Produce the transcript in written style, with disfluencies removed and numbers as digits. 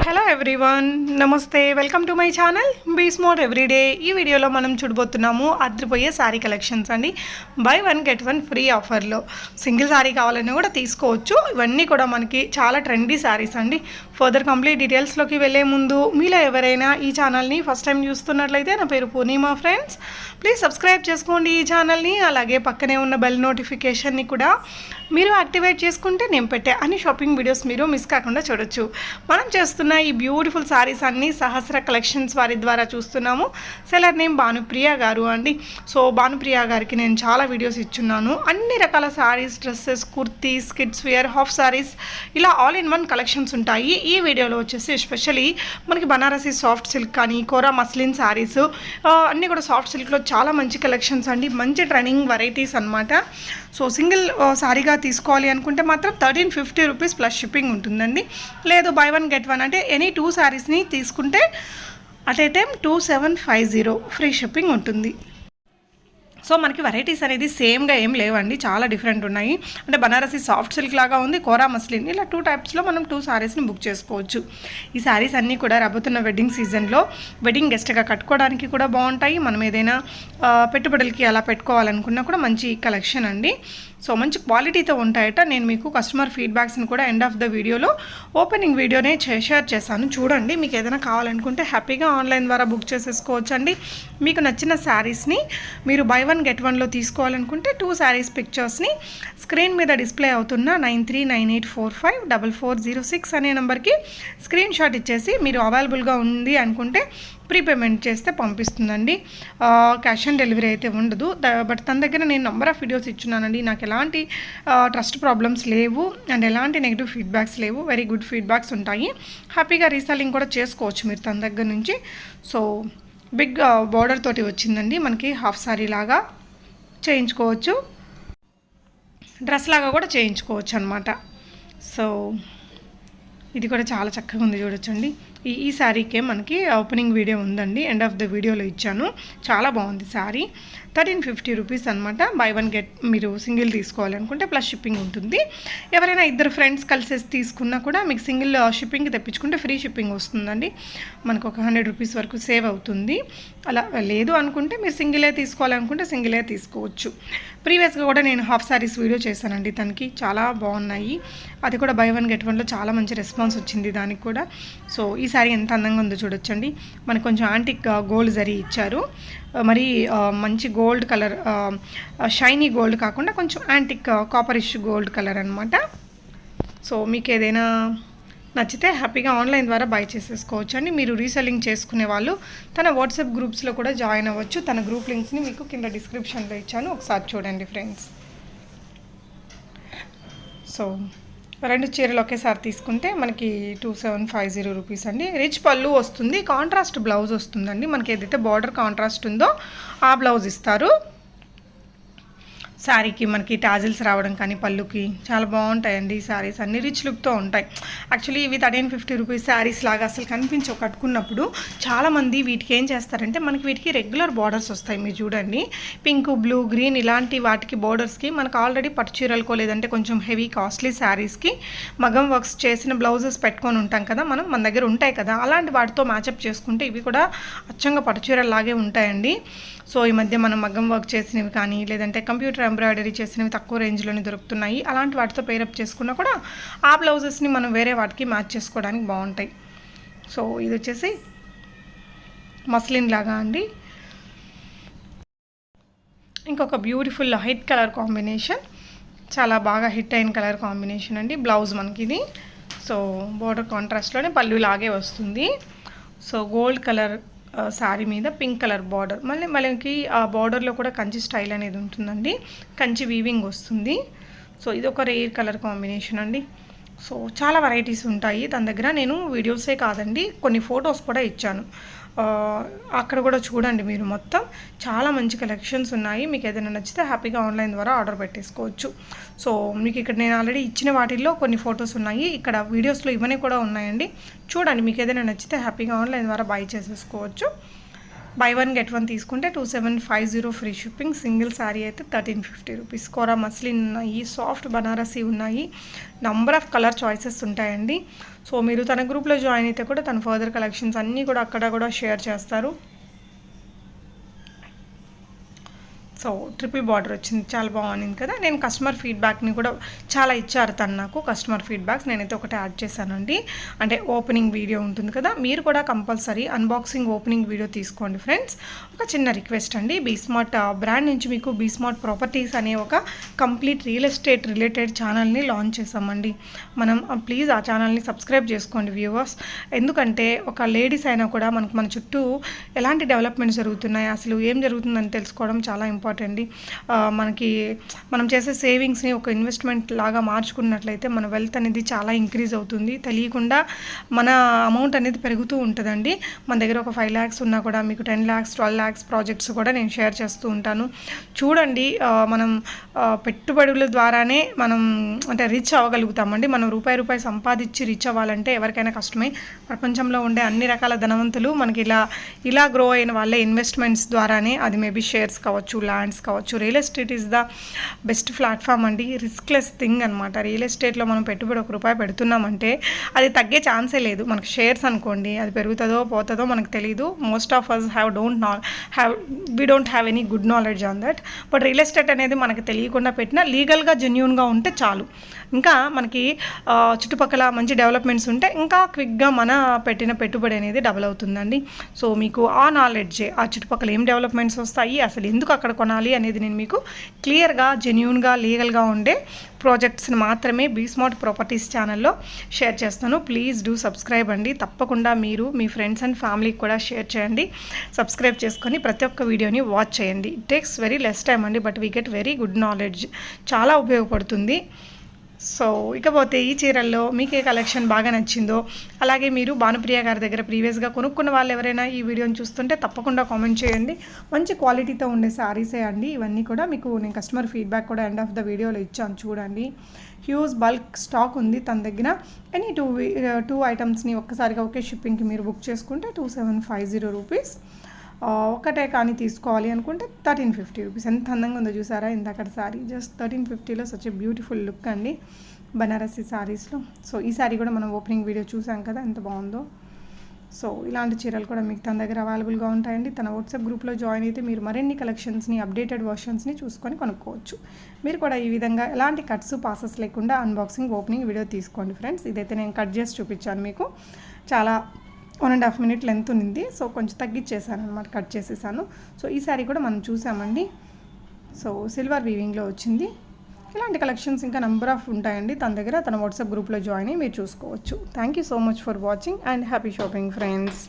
Hello everyone, నమస్తే. Welcome to my channel be smart everyday. ఈ వీడియోలో మనం చూడబోతున్నాము అదిరిపోయే శారీ కలెక్షన్స్ అండి. Buy one get one free ఆఫర్లో సింగిల్ శారీ కావాలన్నా కూడా తీసుకోవచ్చు. ఇవన్నీ కూడా మనకి చాలా ట్రెండీ శారీస్ అండి. ఫర్దర్ కంప్లీట్ డీటెయిల్స్లోకి వెళ్ళే ముందు మీలో ఎవరైనా ఈ ఛానల్ని ఫస్ట్ టైం చూస్తున్నట్లయితే నా పేరు పూర్ణిమ ఫ్రెండ్స్. ప్లీజ్ సబ్స్క్రైబ్ చేసుకోండి ఈ ఛానల్ని. అలాగే పక్కనే ఉన్న బెల్ నోటిఫికేషన్ని కూడా మీరు యాక్టివేట్ చేసుకుంటే నేను పెట్టే అన్ని షాపింగ్ వీడియోస్ మీరు మిస్ కాకుండా చూడొచ్చు. మనం చేస్తున్న ఈ బ్యూటిఫుల్ శారీస్ అన్నీ సహస్ర కలెక్షన్స్ వారి ద్వారా చూస్తున్నాము. సెలర్ నేమ్ భానుప్రియ గారు అండి. సో భానుప్రియ గారికి నేను చాలా వీడియోస్ ఇచ్చున్నాను. అన్ని రకాల saris, dresses, kurtis, kids wear, half saris, ఇలా ఆల్ ఇన్ వన్ కలెక్షన్స్ ఉంటాయి. ఈ వీడియోలో వచ్చేసి ఎస్పెషలీ మనకి బనారసి సాఫ్ట్ సిల్క్ కానీ కోరా మస్లిన్ శారీస్ అన్నీ కూడా సాఫ్ట్ సిల్క్లో చాలా మంచి కలెక్షన్స్ అండి. మంచి ట్రెండింగ్ వెరైటీస్ అనమాట. సో సింగిల్ శారీగా తీసుకోవాలి అనుకుంటే మాత్రం 1350 రూపీస్ ప్లస్ షిప్పింగ్ ఉంటుందండి. లేదు బై వన్ గెట్ వన్ అంటే ఎనీ 2 శారీస్ని తీసుకుంటే at a time 2750 free shipping ఉంటుంది. సో మనకి వెరైటీస్ అనేది సేమ్గా ఏం లేవండి, చాలా డిఫరెంట్ ఉన్నాయి. అంటే బనారసి సాఫ్ట్ సిల్క్ లాగా ఉంది, కోరా మస్లిన్, ఇలా 2 టైప్స్లో మనం 2 శారీస్ని బుక్ చేసుకోవచ్చు. ఈ శారీస్ అన్నీ కూడా రాబోతున్న వెడ్డింగ్ సీజన్లో వెడ్డింగ్ గెస్ట్గా కట్టుకోవడానికి కూడా బాగుంటాయి. మనం ఏదైనా పెట్టుబడులకి అలా పెట్టుకోవాలనుకున్నా కూడా మంచి కలెక్షన్ అండి. సో మంచి క్వాలిటీతో ఉంటాయట. నేను మీకు కస్టమర్ ఫీడ్బ్యాక్స్ని కూడా ఎండ్ ఆఫ్ ద వీడియోలో ఓపెనింగ్ వీడియోనే షేర్ చేశాను, చూడండి. మీకు ఏదైనా కావాలనుకుంటే హ్యాపీగా ఆన్లైన్ ద్వారా బుక్ చేసేసుకోవచ్చు అండి. మీకు నచ్చిన శారీస్ని మీరు బై వన్ గెట్ వన్లో తీసుకోవాలనుకుంటే 2 శారీస్ పిక్చర్స్ని స్క్రీన్ మీద డిస్ప్లే అవుతున్న 9398454406 అనే నెంబర్కి స్క్రీన్ షాట్ ఇచ్చేసి మీరు అవైలబుల్గా ఉంది అనుకుంటే ప్రీపేమెంట్ చేస్తే పంపిస్తుందండి. క్యాష్ ఆన్ డెలివరీ అయితే ఉండదు. బట్ తన దగ్గర నేను నెంబర్ ఆఫ్ వీడియోస్ ఇచ్చున్నానండి. నాకు ఎలాంటి ట్రస్ట్ ప్రాబ్లమ్స్ లేవు అండ్ ఎలాంటి నెగిటివ్ ఫీడ్బ్యాక్స్ లేవు. వెరీ గుడ్ ఫీడ్బ్యాక్స్ ఉంటాయి. హ్యాపీగా రీసెల్లింగ్ కూడా చేసుకోవచ్చు మీరు తన దగ్గర నుంచి. సో బిగ్ బార్డర్ తోటి వచ్చిందండి. మనకి హాఫ్ సారీ లాగా చేయించుకోవచ్చు, డ్రెస్ లాగా కూడా చేయించుకోవచ్చు అనమాట. సో ఇది కూడా చాలా చక్కగా ఉంది, చూడొచ్చండి. ఈ శారీకే మనకి ఓపెనింగ్ వీడియో ఉందండి, ఎండ్ ఆఫ్ ద వీడియోలో ఇచ్చాను. చాలా బాగుంది శారీ. 1350 రూపీస్ అనమాట. బై వన్ గెట్ మీరు సింగిల్ తీసుకోవాలనుకుంటే ప్లస్ షిప్పింగ్ ఉంటుంది. ఎవరైనా ఇద్దరు ఫ్రెండ్స్ కలిసి తీసుకున్నా కూడా మీకు సింగిల్ షిప్పింగ్ తెప్పించుకుంటే ఫ్రీ షిప్పింగ్ వస్తుందండి. మనకు ఒక 100 రూపీస్ వరకు సేవ్ అవుతుంది. అలా లేదు అనుకుంటే మీరు సింగిలే తీసుకోవాలనుకుంటే సింగిలే తీసుకోవచ్చు. ప్రీవియస్గా కూడా నేను హాఫ్ శారీస్ వీడియో చేశానండి, తనకి చాలా బాగున్నాయి. అది కూడా బై వన్ గెట్ వన్లో చాలా మంచి రెస్పాన్స్ వచ్చింది దానికి కూడా. సో ఈ శారీ ఎంత అందంగా ఉందో చూడొచ్చండి. మనకు కొంచెం యాంటిక్ గోల్డ్ జరీ ఇచ్చారు. మరి మంచి గోల్డ్ కలర్, షైనీ గోల్డ్ కాకుండా కొంచెం యాంటిక్ కాపరిష్ గోల్డ్ కలర్ అనమాట. సో మీకు ఏదైనా నచ్చితే హ్యాపీగా ఆన్లైన్ ద్వారా బై చేసేసుకోవచ్చు అండి. మీరు రీసెల్లింగ్ చేసుకునే వాళ్ళు తన వాట్సాప్ గ్రూప్స్లో కూడా జాయిన్ అవ్వచ్చు. తన గ్రూప్ లింక్స్ని మీకు కింద డిస్క్రిప్షన్లో ఇచ్చాను, ఒకసారి చూడండి ఫ్రెండ్స్. సో 2 చీరలు ఒకేసారి తీసుకుంటే మనకి 2750 రూపీస్ అండి. రిచ్ పళ్ళు వస్తుంది, కాంట్రాస్ట్ బ్లౌజ్ వస్తుందండి. మనకి ఏదైతే బార్డర్ కాంట్రాస్ట్ ఉందో ఆ బ్లౌజ్ ఇస్తారు. శారీకి మనకి టాజిల్స్ రావడం కానీ పళ్ళుకి చాలా బాగుంటాయండి. ఈ శారీస్ అన్ని రిచ్ లుక్తో ఉంటాయి. యాక్చువల్లీ ఇవి 1350 రూపీస్ శారీస్ లాగా అసలు కనిపించవు కట్టుకున్నప్పుడు. చాలామంది వీటికి ఏం చేస్తారంటే మనకి వీటికి రెగ్యులర్ బార్డర్స్ వస్తాయి. మీరు చూడండి, పింక్, బ్లూ, గ్రీన్ ఇలాంటి వాటికి బార్డర్స్కి మనకు ఆల్రెడీ పట్టు చీరలకో లేదంటే కొంచెం హెవీ కాస్ట్లీ శారీస్కి మగం వర్క్స్ చేసిన బ్లౌజెస్ పెట్టుకొని ఉంటాం కదా, మన దగ్గర ఉంటాయి కదా, అలాంటి వాటితో మ్యాచప్ చేసుకుంటే ఇవి కూడా అచ్చంగా పట్టు చీరలాగే ఉంటాయండి. సో ఈ మధ్య మనం మగ్గం వర్క్ చేసినవి కానీ లేదంటే కంప్యూటర్ ఎంబ్రాయిడరీ చేసినవి తక్కువ రేంజ్లోనే దొరుకుతున్నాయి. అలాంటి వాటితో పేరప్ చేసుకున్నా కూడా ఆ బ్లౌజెస్ని మనం వేరే వాటికి మ్యాచ్ చేసుకోవడానికి బాగుంటాయి. సో ఇది వచ్చేసి మస్లిన్ లాగా అండి. ఇంకొక బ్యూటిఫుల్ లైట్ కలర్ కాంబినేషన్, చాలా బాగా హిట్ అయిన కలర్ కాంబినేషన్ అండి. బ్లౌజ్ మనకి ఇది. సో బోర్డర్ కాంట్రాస్ట్లోనే పళ్ళు లాగే వస్తుంది. సో గోల్డ్ కలర్ శారీ మీద పింక్ కలర్ బార్డర్, మనకి ఆ బార్డర్లో కూడా కంచి స్టైల్ అనేది ఉంటుందండి. కంచి వీవింగ్ వస్తుంది. సో ఇది ఒక రేర్ కలర్ కాంబినేషన్ అండి. సో చాలా వెరైటీస్ ఉంటాయి తన దగ్గర. నేను వీడియోసే కాదండి, కొన్ని ఫొటోస్ కూడా ఇచ్చాను. అక్కడ కూడా చూడండి మీరు. మొత్తం చాలా మంచి కలెక్షన్స్ ఉన్నాయి. మీకు ఏదైనా నచ్చితే హ్యాపీగా ఆన్లైన్ ద్వారా ఆర్డర్ పెట్టేసుకోవచ్చు. సో మీకు ఇక్కడ నేను ఆల్రెడీ ఇచ్చిన వాటిల్లో కొన్ని ఫొటోస్ ఉన్నాయి, ఇక్కడ వీడియోస్లో ఇవన్నీ కూడా ఉన్నాయండి. చూడండి, మీకు ఏదైనా నచ్చితే హ్యాపీగా ఆన్లైన్ ద్వారా బై చేసేసుకోవచ్చు. బై 1 గెట్ 1 తీసుకుంటే 2750 ఫ్రీ షిప్పింగ్. సింగిల్ శారీ అయితే 1350 రూపీస్. కోరా మస్లిన్ ఉన్నాయి, సాఫ్ట్ బనారసీ ఉన్నాయి, నంబర్ ఆఫ్ కలర్ చాయిసెస్ ఉంటాయండి. సో మీరు తన గ్రూప్లో జాయిన్ అయితే కూడా తన ఫర్దర్ కలెక్షన్స్ అన్నీ కూడా అక్కడ కూడా షేర్ చేస్తారు. సో ట్రిపుల్ బార్డర్ వచ్చింది, చాలా బాగుంది కదా. నేను కస్టమర్ ఫీడ్బ్యాక్ని కూడా చాలా ఇచ్చారు తను నాకు, కస్టమర్ ఫీడ్బ్యాక్స్ నేనైతే ఒకటి యాడ్ చేశానండి. అంటే ఓపెనింగ్ వీడియో ఉంటుంది కదా, మీరు కూడా కంపల్సరీ అన్బాక్సింగ్ ఓపెనింగ్ వీడియో తీసుకోండి ఫ్రెండ్స్. ఒక చిన్న రిక్వెస్ట్ అండి, బీస్మార్ట్ బ్రాండ్ నుంచి మీకు బీస్మార్ట్ ప్రాపర్టీస్ అనే ఒక కంప్లీట్ రియల్ ఎస్టేట్ రిలేటెడ్ ఛానల్ని లాంచ్ చేసామండి. మనం ప్లీజ్ ఆ ఛానల్ని సబ్స్క్రైబ్ చేసుకోండి వ్యూవర్స్. ఎందుకంటే ఒక లేడీస్ అయినా కూడా మనకు మన చుట్టూ ఎలాంటి డెవలప్మెంట్స్ జరుగుతున్నాయి, అసలు ఏం జరుగుతుందని తెలుసుకోవడం చాలా ఇంపార్టెంట్ అండి. మనకి మనం చేసే సేవింగ్స్ని ఒక ఇన్వెస్ట్మెంట్ లాగా మార్చుకున్నట్లయితే మన వెల్త్ అనేది చాలా ఇంక్రీజ్ అవుతుంది. తెలియకుండా మన అమౌంట్ అనేది పెరుగుతూ ఉంటుందండి. మన దగ్గర ఒక 5 lakhs ఉన్నా కూడా మీకు 10 lakhs 12 lakhs ప్రాజెక్ట్స్ కూడా నేను షేర్ చేస్తూ ఉంటాను. చూడండి, మనం పెట్టుబడుల ద్వారానే మనం అంటే రిచ్ అవ్వగలుగుతామండి. మనం రూపాయి సంపాదించి రిచ్ అవ్వాలంటే ఎవరికైనా కష్టమే. ప్రపంచంలో ఉండే అన్ని రకాల ధనవంతులు మనకి ఇలా గ్రో అయిన వాళ్ళే ఇన్వెస్ట్మెంట్స్ ద్వారానే. అది మేబీ షేర్స్ కావచ్చు, ల్యాండ్స్ కావచ్చు. Real estate is the best platform అండి, రిస్క్లెస్ థింగ్ అనమాట. రియల్ ఎస్టేట్లో మనం పెట్టుబడి ₹1 పెడుతున్నామంటే అది తగ్గే ఛాన్సే లేదు. మనకు షేర్స్ అనుకోండి, అది పెరుగుతుందో పోతుందో మనకు తెలియదు. Most of us we don't have any good knowledge on that. But real estate అనేది మనకి తెలియకుండా పెట్టినా లీగల్గా జెన్యూన్గా ఉంటే చాలు. ఇంకా మనకి చుట్టుపక్కల మంచి డెవలప్మెంట్స్ ఉంటే ఇంకా క్విక్గా మన పెట్టిన పెట్టుబడి అనేది డబుల్ అవుతుందండి. సో మీకు ఆ నాలెడ్జే, ఆ చుట్టుపక్కల ఏం డెవలప్మెంట్స్ వస్తాయి, అసలు ఎందుకు అక్కడ కొనాలి అనేది నేను మీకు క్లియర్గా జెన్యూన్గా లీగల్గా ఉండే ప్రాజెక్ట్స్ని మాత్రమే బీస్మార్ట్ ప్రాపర్టీస్ ఛానల్లో షేర్ చేస్తాను. ప్లీజ్ డూ సబ్స్క్రైబ్ అండి. తప్పకుండా మీరు మీ ఫ్రెండ్స్ అండ్ ఫ్యామిలీకి కూడా షేర్ చేయండి. సబ్స్క్రైబ్ చేసుకొని ప్రతి ఒక్క వీడియోని వాచ్ చేయండి. It takes very less time అండి, but we get very good knowledge. చాలా ఉపయోగపడుతుంది. సో ఇకపోతే ఈ చీరల్లో మీకు ఏ కలెక్షన్ బాగా నచ్చిందో, అలాగే మీరు భానుప్రియ గారి దగ్గర ప్రీవియస్గా కొనుక్కున్న వాళ్ళు ఎవరైనా ఈ వీడియోని చూస్తుంటే తప్పకుండా కామెంట్ చేయండి. మంచి క్వాలిటీతో ఉండే శారీసే అండి ఇవన్నీ కూడా. మీకు నేను కస్టమర్ ఫీడ్బ్యాక్ కూడా ఎండ్ ఆఫ్ ద వీడియోలో ఇచ్చాను చూడండి. హ్యూజ్ బల్క్ స్టాక్ ఉంది తన దగ్గర. ఎనీ టూ ఐటమ్స్ని ఒక్కసారిగా ఒకే షిప్పింగ్కి మీరు బుక్ చేసుకుంటే 2750 రూపీస్. ఒకటే కానీ తీసుకోవాలి అనుకుంటే 1350 రూపీస్. ఎంత అందంగా ఉందో చూసారా ఇందాక సారీ. జస్ట్ 1350లో సచ్ ఏ బ్యూటిఫుల్ లుక్ అండి బనారసి శారీస్లో. సో ఈ శారీ కూడా మనం ఓపెనింగ్ వీడియో చూసాం కదా, ఎంత బాగుందో. సో ఇలాంటి చీరలు కూడా మీకు తన దగ్గర అవైలబుల్గా ఉంటాయండి. తన వాట్సాప్ గ్రూప్లో జాయిన్ అయితే మీరు మరిన్ని కలెక్షన్స్ని, అప్డేటెడ్ వర్షన్స్ని చూసుకొని కొనుక్కోవచ్చు. మీరు కూడా ఈ విధంగా ఎలాంటి కట్స్ పాసెస్ లేకుండా అన్బాక్సింగ్ ఓపెనింగ్ వీడియో తీసుకోండి ఫ్రెండ్స్. ఇదైతే నేను కట్ చేసి చూపించాను మీకు. చాలా 1.5 minute లెంత్ ఉంది. సో కొంచెం తగ్గించేసాను అనమాట, కట్ చేసేసాను. సో ఈ శారీ కూడా మనం చూసామండి. సో సిల్వర్ వీవింగ్లో వచ్చింది. ఇలాంటి కలెక్షన్స్ ఇంకా నెంబర్ ఆఫ్ ఉంటాయండి తన దగ్గర. తన వాట్సాప్ గ్రూప్లో జాయిన్ అయ్యి మీరు చూసుకోవచ్చు. Thank you so much for watching and happy shopping friends.